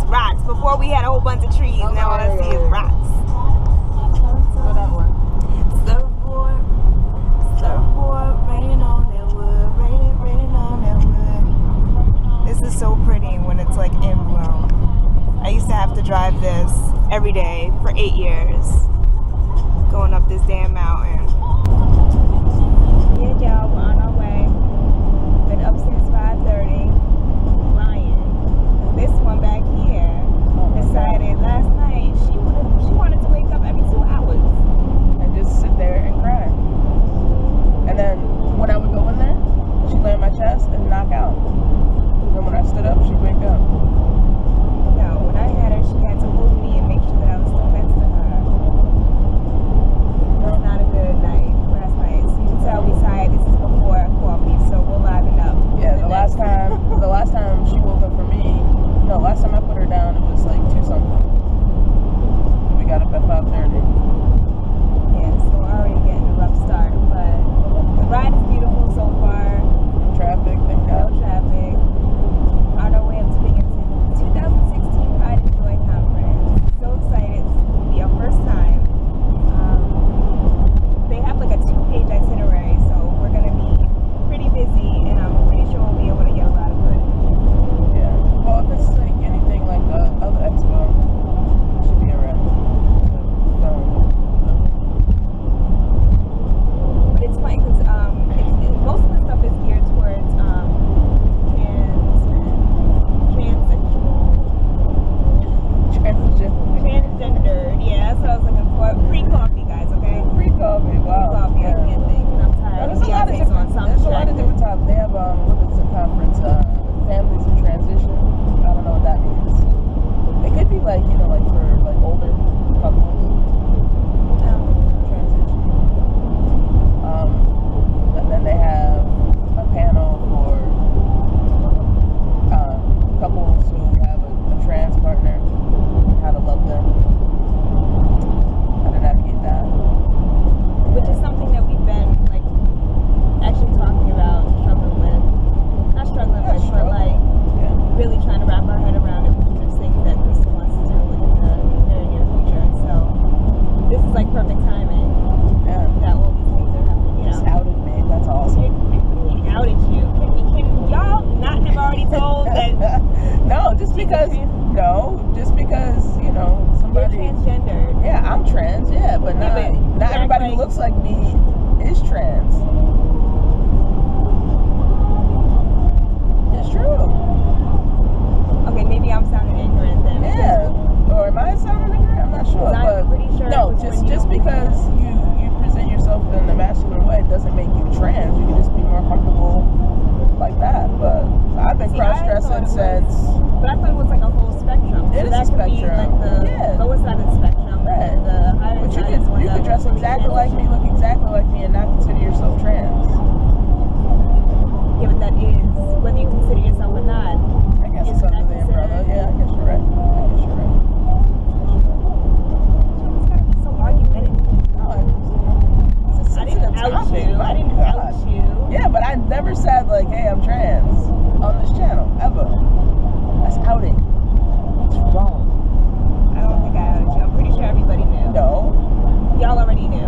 rocks. Before we had a whole bunch of trees, now all I see is rocks. Go that one. Surfboard, raining on that wood, raining on that wood. This is so pretty when it's like in bloom. I used to have to drive this every day for 8 years, going up this damn mountain. Yeah, y'all, we're on our way. Been up since 5:30. Lying. This one back here decided last night she wanted to wake up every 2 hours and just sit there and cry. And then when I would go in there, she'd lay on my chest and knock out. Then when I stood up, she'd wake up. No, when I had her, she had to hold me and make sure that I was still next to her. It was not a good night last night. So you can tell we tired. This is before coffee, so we'll liven up. Yeah, the last time she woke up for me, no, last time I put her down, it was like 2 something. We got up at 5:30. Yeah, so we're already getting a rough start, but the ride is beautiful so far. No traffic, thank God. No traffic. On our way up to Binghamton, 2016 Pride and Joy Conference. So excited. This will be our first time. They have like a 2-page itinerary, so we're going to be pretty busy, and I'm pretty sure we'll be able to get a lot of good. Yeah. Well, if it's like anything like the other expo, it should be alright. But it's funny because most of the stuff is geared towards transgender. Yeah, that's what I was looking for. Pre-coffee, guys, okay? Pre-coffee, wow. Pre-coffee, Yeah. I can't think, and I'm tired. There's a lot of different topics. They have, what is the conference? Families in Transition. I don't know what that means. It could be like, like for like older couples. Transition. And then they have a panel for couples who have a trans partner, how to love them, how to navigate that. Which is something that we've been like actually talking about, not struggling with, but like really trying to wrap our head around it, because there's things that Cris wants to do in the very near future. So this is like perfect timing. Yeah. That all these things are happening. Just outed me. That's awesome. We outed you. Can y'all not have already told that? No, just because somebody. You're transgender. Yeah, I'm trans. Yeah, but not everybody who looks like me is trans. It's true. Okay, maybe I'm sounding ignorant then. Yeah, or am I sounding ignorant? I'm not sure. I'm pretty sure. No, just because you present yourself in a masculine way doesn't make you trans. You can just be more comfortable like that. But I've been cross-dressing since. But I thought it was like a whole spectrum. It is a spectrum. Like the lower side of the spectrum. Right. And the higher But side you could dress exactly like me, look exactly like me, and not consider yourself trans. Yeah, but that is whether you consider yourself or not. I guess it's under the umbrella. Yeah, I guess you're right. It's gotta be so argumentative. No, it's a sensitive topic. I didn't out you. Yeah, but I never said like, hey, I'm trans on this channel ever. That's outing. It's wrong. I don't think I outed you. I'm pretty sure everybody knew. No. Y'all already knew.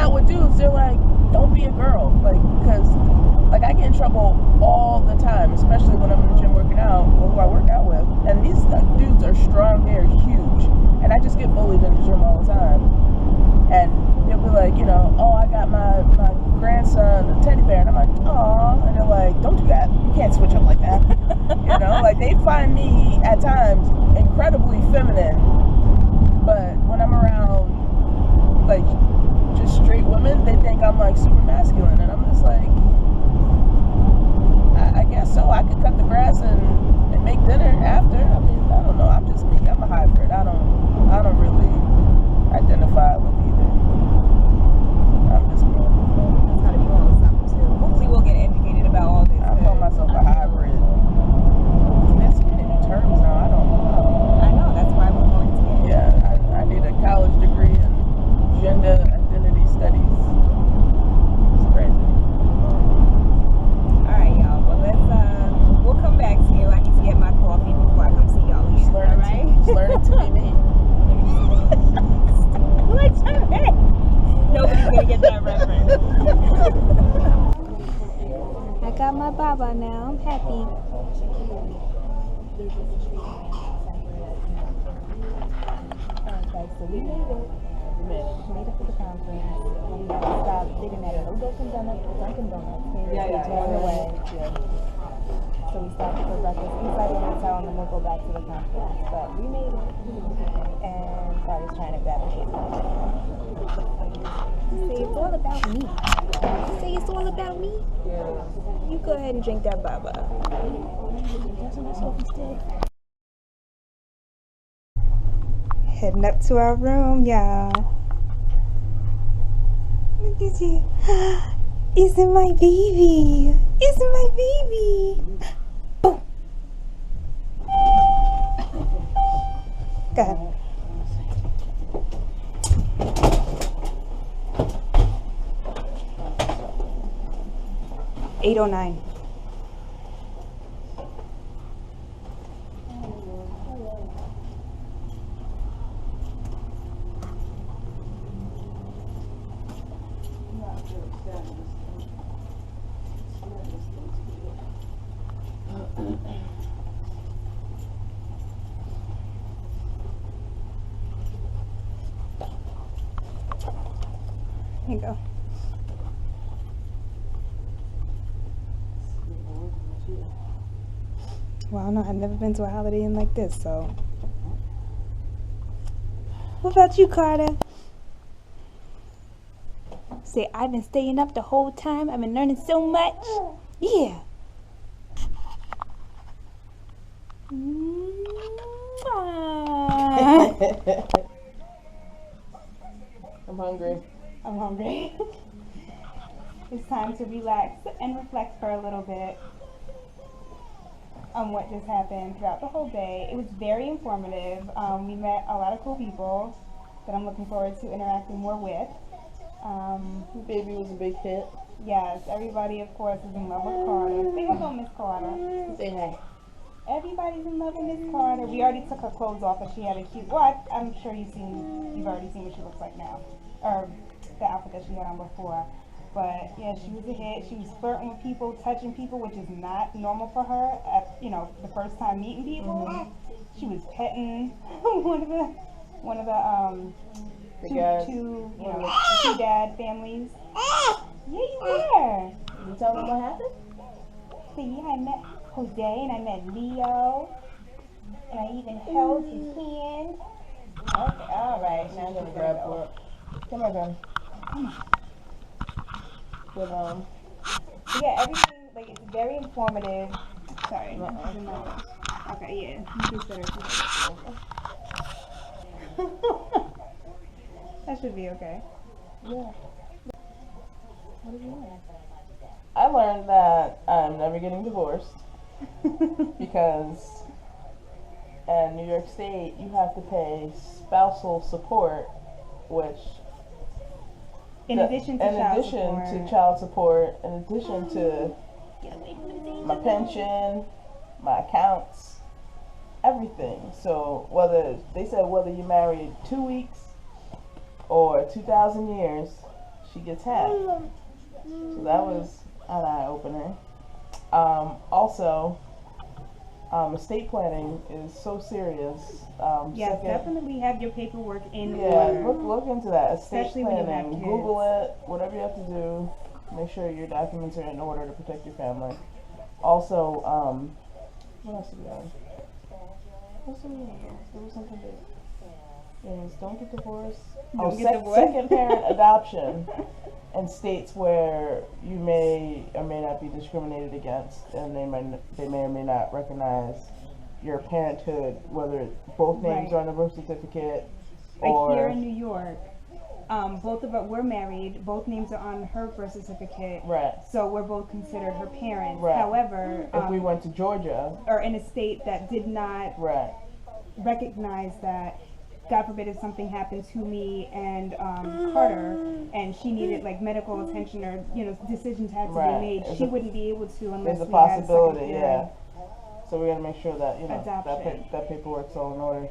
out with dudes, they're like, don't be a girl. Like, because, like, I get in trouble all the time, especially when I'm in the gym working out, or who I work out with. And these dudes are strong, they're huge. And I just get bullied in the gym all the time. And they'll be like, you know, oh, I got my grandson a teddy bear. And I'm like, aw. And they're like, don't do that. You can't switch up like that. You know, like, they find me at times incredibly feminine. But when I'm around, like, just straight women, they think I'm, like, super masculine. And I'm just like, I guess so. I could cut the grass and make dinner after. I mean, I don't know. I'm just me. I'm a hybrid. I don't really identify with either. I'm just me. That's gotta be all something too. Hopefully we'll get educated about all this. I call myself a hybrid. There's so many new terms now. I know. That's why we're going to get it. Yeah, I need a college degree in gender identity studies. It's crazy. All right, y'all. Well, we'll come back to you. I need to get my coffee before I come see y'all again. All right? Just learning to be me. What's her name? Nobody's gonna get that reference. I got my baba now. I'm happy. Okay, so we made it. We made it for the conference. We had to stop digging at a Dunkin' Donuts. Yeah. So we stopped for breakfast inside the hotel and then we'll go back to the conference. But we made it. And Bobby's trying to grab a shit. Say it's all about me. Say it's all about me. Yeah. You go ahead and drink that baba. Heading up to our room, y'all. Look at you. Isn't my baby? Isn't my baby? Oh. Go ahead. $809. Here you go. Well, I don't know. I've never been to a Holiday Inn like this, so. What about you, Carter? Say, I've been staying up the whole time. I've been learning so much. Yeah. I'm hungry. I'm hungry. It's time to relax and reflect for a little bit on what just happened throughout the whole day. It was very informative. We met a lot of cool people that I'm looking forward to interacting more with. Baby was a big hit. Yes, everybody, of course, is in love with Carter. Say hello, Miss Carter. Say hi. Everybody's in love with Miss Carter. We already took her clothes off, but she had a cute. Well, I'm sure you've already seen what she looks like now, or the outfit that she had on before. But yeah, she was a hit. She was flirting with people, touching people, which is not normal for her. At the first time meeting people, she was petting one of the two dad families. Yeah, you were. You tell them what happened? So yeah, I met Jose and I met Leo, and I even held his hand. Okay, all right. Now I'm gonna grab for it. Come on, girl. Come on. But yeah, everything it's very informative. Sorry. Okay, yeah. You better. That should be okay. Yeah. What did you learn? I learned that I'm never getting divorced because in New York State you have to pay spousal support, which in addition to child support, in addition to my pension, my accounts, everything. So whether you married 2 weeks or 2,000 years, she gets hacked. So that was an eye opener. Also, estate planning is so serious. Yes, definitely have your paperwork in Yeah, order. look into that. Estate Especially when you have planning. kids. Google it. Whatever you have to do. Make sure your documents are in order to protect your family. Also, what else did we have? There was something big. Yes, don't get divorced. Second parent adoption in states where you may or may not be discriminated against, and they may or may not recognize your parenthood, whether both names are on the birth certificate. Like here in New York, both of us, we're married, both names are on her birth certificate. Right. So we're both considered her parents. Right. However, if we went to Georgia, or in a state that did not recognize that, God forbid if something happened to me and Carter, and she needed like medical attention or decisions had to be made, she wouldn't be able to unless there's a we had possibility, second So we got to make sure that adoption. that paperwork's all in order,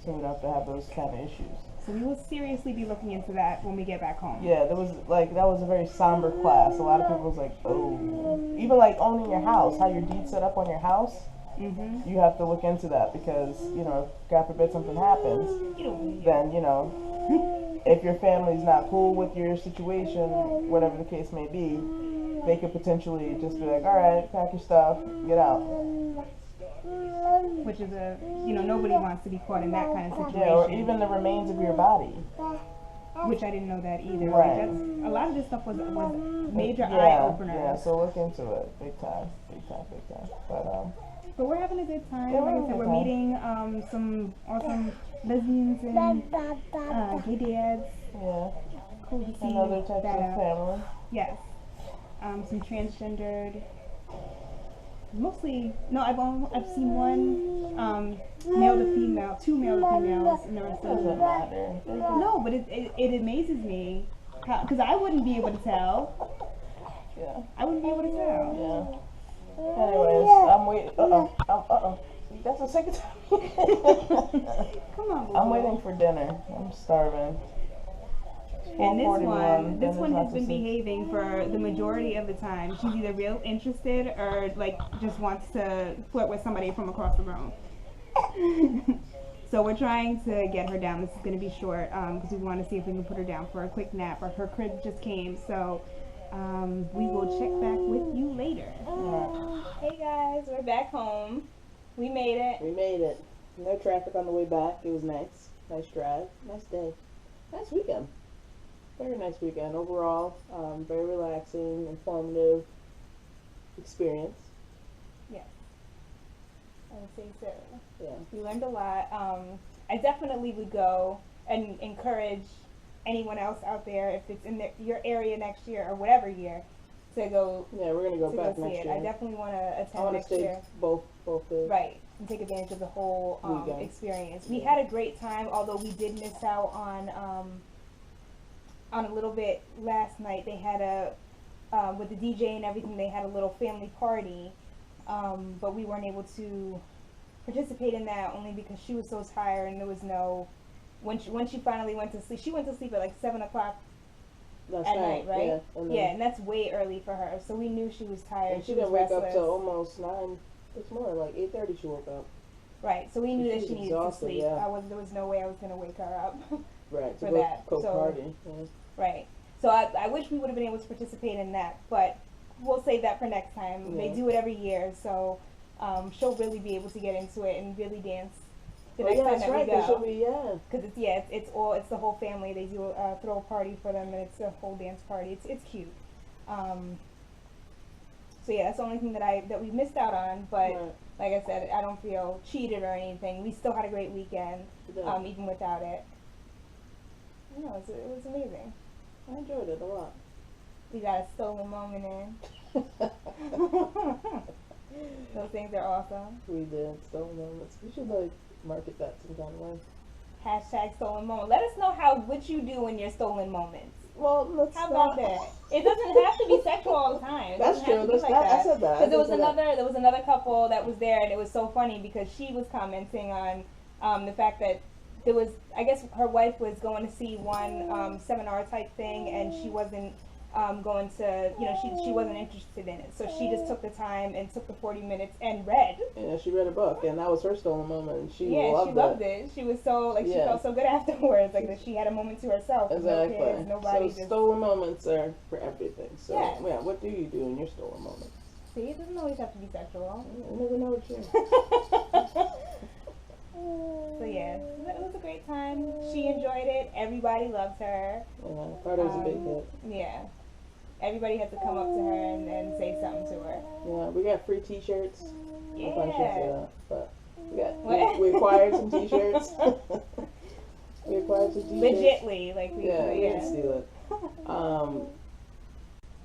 so we don't have to have those kind of issues. So we will seriously be looking into that when we get back home. Yeah, that was a very somber class. A lot of people was like, oh, even like owning your house, how your deed's set up on your house. Mm-hmm. You have to look into that because, if God forbid something happens, then, if your family's not cool with your situation, whatever the case may be, they could potentially just be like, all right, pack your stuff, get out. Which is nobody wants to be caught in that kind of situation. Yeah, or even the remains of your body. Which I didn't know that either. Right. Like a lot of this stuff was major eye opener. Yeah, so look into it. Big time. But we're having a good time. Yeah, like I said, we're meeting some awesome lesbians and gay dads. Yeah. Cool to see Another type of family. Yes. Some transgendered. Mostly, no. I've seen one male to female, two male to females, and the rest of them. Doesn't matter. No, but it amazes me because I wouldn't be able to tell. Yeah. I wouldn't be able to tell. Yeah. Anyways, I'm waiting. That's the second time. Come on, boo. I'm waiting for dinner. I'm starving. And this one has been behaving for the majority of the time. She's either real interested or like just wants to flirt with somebody from across the room. So we're trying to get her down. This is going to be short because we want to see if we can put her down for a quick nap. Or her crib just came, so we will check back with you later. Hey guys, we're back home. We made it. No traffic on the way back. It was nice. Nice drive. Nice day. Nice weekend. Very nice weekend overall. Very relaxing, informative experience. Yes, I would say so. Yeah. We learned a lot. I definitely would go and encourage anyone else out there, if it's in your area next year or whatever year, to go. Yeah, we're gonna go back next year. I definitely want to attend I want to next stay year. both days. Right, and take advantage of the whole experience. We had a great time, although we did miss out on a little bit last night. They had with the DJ and everything, they had a little family party, but we weren't able to participate in that only because she was so tired and there was no, when she finally went to sleep, she went to sleep at like 7 o'clock at night, right? Yeah, and that's way early for her, so we knew she was tired. And she didn't wake up till almost 9 this morning, like 8:30 she woke up. Right, so we knew that she needed to sleep. Yeah. There was no way I was going to wake her up. Right, for that. party. Yeah. Right. So I wish we would have been able to participate in that, but we'll save that for next time. Yeah. They do it every year, so she'll really be able to get into it and really dance the next time that we go. Because it's the whole family. They do throw a party for them, and it's a whole dance party. It's cute. So yeah, that's the only thing that we missed out on. But like I said, I don't feel cheated or anything. We still had a great weekend, even without it. No, it was amazing. I enjoyed it a lot. We got a stolen moment in. Those things are awesome. We did stolen moments. We should market that some kind of way. Hashtag stolen moment. Let us know what you do in your stolen moments. Well, how about that? It doesn't have to be sexual all the time. That's true. I said that. Because there was another couple that was there, and it was so funny because she was commenting on the fact that there was, I guess her wife was going to see one seminar type thing, and she wasn't going to, you know, she wasn't interested in it. So she just took the time and took the 40 minutes and read. Yeah, she read a book, and that was her stolen moment. And she loved it. She was so, like, she felt so good afterwards, like, that she had a moment to herself. Exactly. No kids, nobody. So stolen moments are for everything. So, Yes. yeah, what do you do in your stolen moments? See, it doesn't always have to be sexual. You never know what you So yeah, it was a great time. She enjoyed it. Everybody loved her. Yeah, Carter's a big hit. Yeah. Everybody had to come up to her and say something to her. Yeah, we got free T-shirts. Yeah. A bunch of but we acquired some T-shirts. We acquired some T-shirts. Legitly, like we didn't steal it.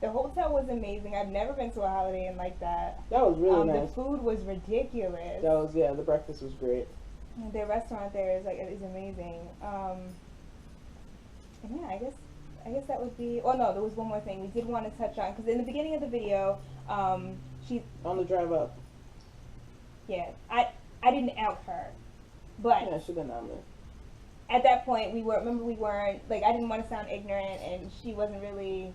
The hotel was amazing. I've never been to a Holiday Inn like that. That was really nice. The food was ridiculous. That was the breakfast was great. The restaurant there is amazing. And yeah, I guess that would be. Oh no, there was one more thing we did want to touch on, because in the beginning of the video, she on the drive up. Yeah, I didn't out her, but yeah, she didn't out me. At that point, we weren't, like, I didn't want to sound ignorant, and she wasn't really.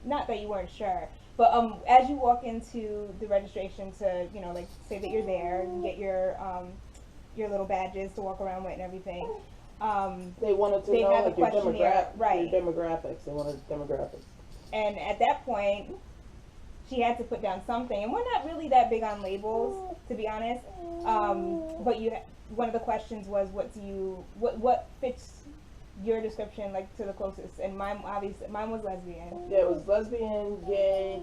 Not that you weren't sure, but as you walk into the registration to, you know, like, say that you're there and get your little badges to walk around with and everything. They wanted to know, like, your demographics. They wanted demographics. And at that point, she had to put down something. And we're not really that big on labels, to be honest. But one of the questions was, what fits your description, like, to the closest? And mine was lesbian. Yeah, it was lesbian, gay,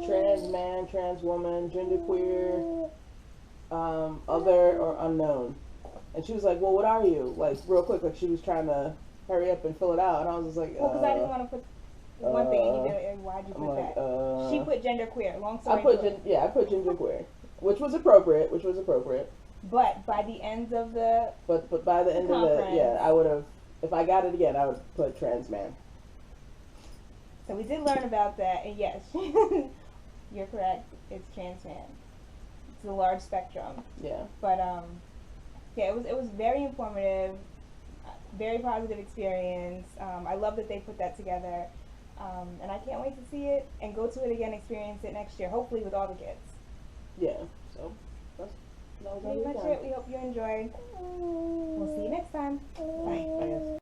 trans man, trans woman, genderqueer, other or unknown. And she was like, well, what are you? Like, real quick, like, she was trying to hurry up and fill it out. And I was just like, well, because I didn't want to put one thing, and he'd be like, why'd you put that? She put genderqueer. Long story short. I put genderqueer, which was appropriate. But by the end of the But by the end of the, I would have, if I got it again, I would put trans man. So we did learn about that, and yes, you're correct. It's trans man. It's a large spectrum. Yeah. But yeah, it was very informative, very positive experience. I love that they put that together, and I can't wait to see it and go to it again, experience it next year, hopefully with all the kids. Yeah. So that was pretty much it. We hope you enjoyed. We'll see you next time. Bye.